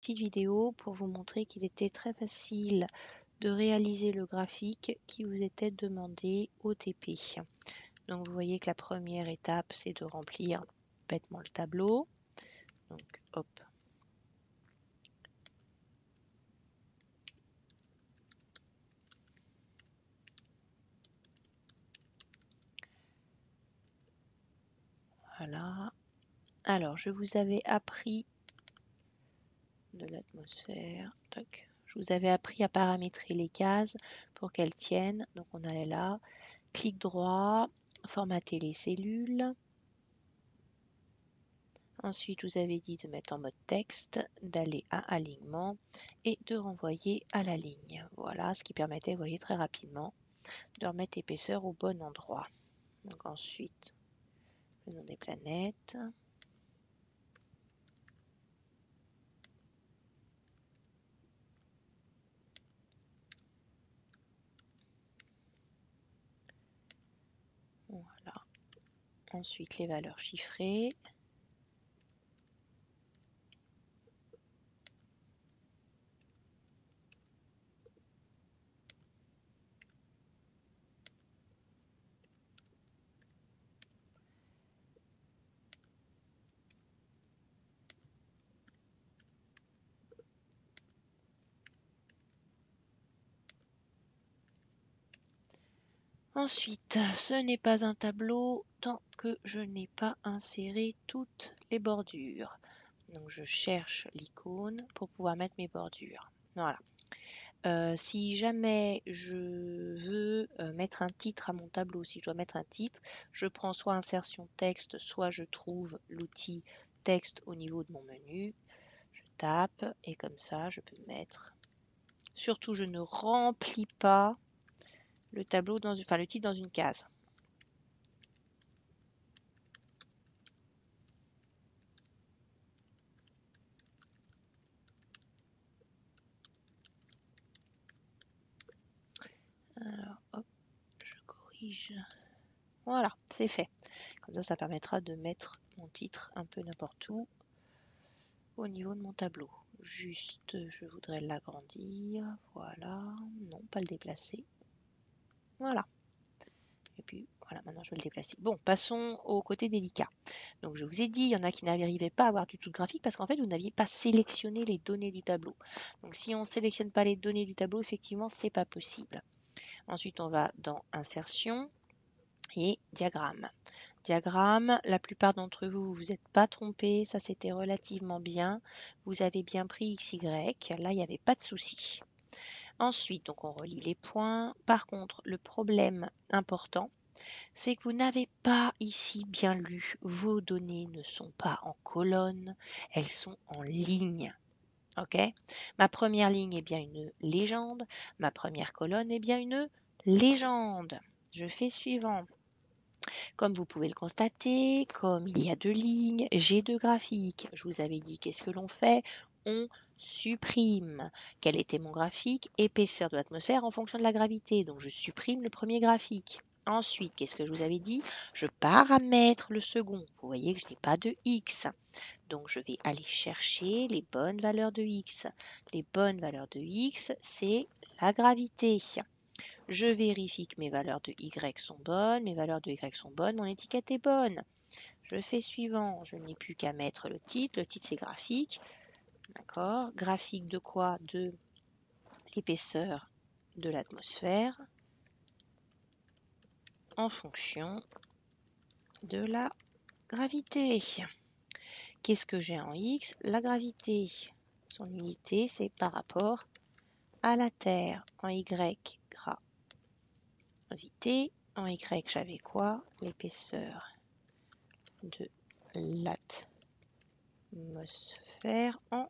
Petite vidéo pour vous montrer qu'il était très facile de réaliser le graphique qui vous était demandé au TP. Donc vous voyez que la première étape, c'est de remplir bêtement le tableau. Donc hop. Voilà. Alors, je vous avais appris de l'atmosphère. Je vous avais appris à paramétrer les cases pour qu'elles tiennent. Donc on allait là, clic droit, formater les cellules. Ensuite, je vous avais dit de mettre en mode texte, d'aller à alignement et de renvoyer à la ligne. Voilà, ce qui permettait, vous voyez, très rapidement de remettre l'épaisseur au bon endroit. Donc ensuite, le nom des planètes. Voilà. Ensuite, les valeurs chiffrées. Ensuite, ce n'est pas un tableau tant que je n'ai pas inséré toutes les bordures. Donc je cherche l'icône pour pouvoir mettre mes bordures. Voilà. Si jamais je veux mettre un titre à mon tableau, si je dois mettre un titre, je prends soit insertion texte, soit je trouve l'outil texte au niveau de mon menu. Je tape et comme ça, je peux mettre. Surtout, je ne remplis pas le tableau le titre dans une case. Alors, hop, je corrige. Voilà, c'est fait. Comme ça permettra de mettre mon titre un peu n'importe où au niveau de mon tableau. Juste, je voudrais l'agrandir. Voilà, non, pas le déplacer. Voilà. Et puis, voilà, maintenant je vais le déplacer. Bon, passons au côté délicat. Donc, je vous ai dit, il y en a qui n'arrivaient pas à avoir du tout de graphique parce qu'en fait, vous n'aviez pas sélectionné les données du tableau. Donc, si on ne sélectionne pas les données du tableau, effectivement, c'est pas possible. Ensuite, on va dans Insertion et Diagramme. Diagramme, la plupart d'entre vous, vous n'êtes pas trompés, ça c'était relativement bien. Vous avez bien pris XY, là il n'y avait pas de souci. Ensuite, donc on relie les points. Par contre, le problème important, c'est que vous n'avez pas ici bien lu. Vos données ne sont pas en colonne, elles sont en ligne. Ok? Ma première ligne est bien une légende, ma première colonne est bien une légende. Je fais suivant. Comme vous pouvez le constater, comme il y a deux lignes, j'ai deux graphiques. Je vous avais dit qu'est-ce que l'on fait? On supprime. Quel était mon graphique? Épaisseur de l'atmosphère en fonction de la gravité. Donc je supprime le premier graphique. Ensuite, qu'est-ce que je vous avais dit? Je paramètre le second. Vous voyez que je n'ai pas de x. Donc je vais aller chercher les bonnes valeurs de x. Les bonnes valeurs de x, c'est la gravité. Je vérifie que mes valeurs de Y sont bonnes, mes valeurs de Y sont bonnes, mon étiquette est bonne. Je fais suivant, je n'ai plus qu'à mettre le titre c'est graphique. D'accord, graphique de quoi? De l'épaisseur de l'atmosphère en fonction de la gravité. Qu'est-ce que j'ai en X? La gravité. Son unité, c'est par rapport à la Terre. En Y, gravité. En Y, j'avais quoi? L'épaisseur de l'atmosphère en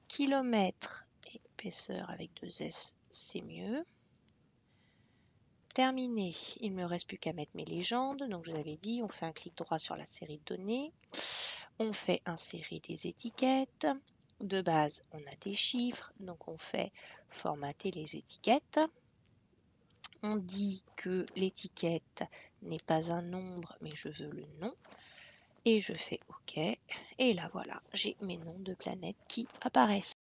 kilomètres. Épaisseur avec deux S, c'est mieux. Terminé. Il ne me reste plus qu'à mettre mes légendes. Donc je vous avais dit, on fait un clic droit sur la série de données. On fait insérer des étiquettes. De base, on a des chiffres. Donc on fait formater les étiquettes. On dit que l'étiquette n'est pas un nombre, mais je veux le nom. et je fais OK. Et là, voilà, j'ai mes noms de planètes qui apparaissent.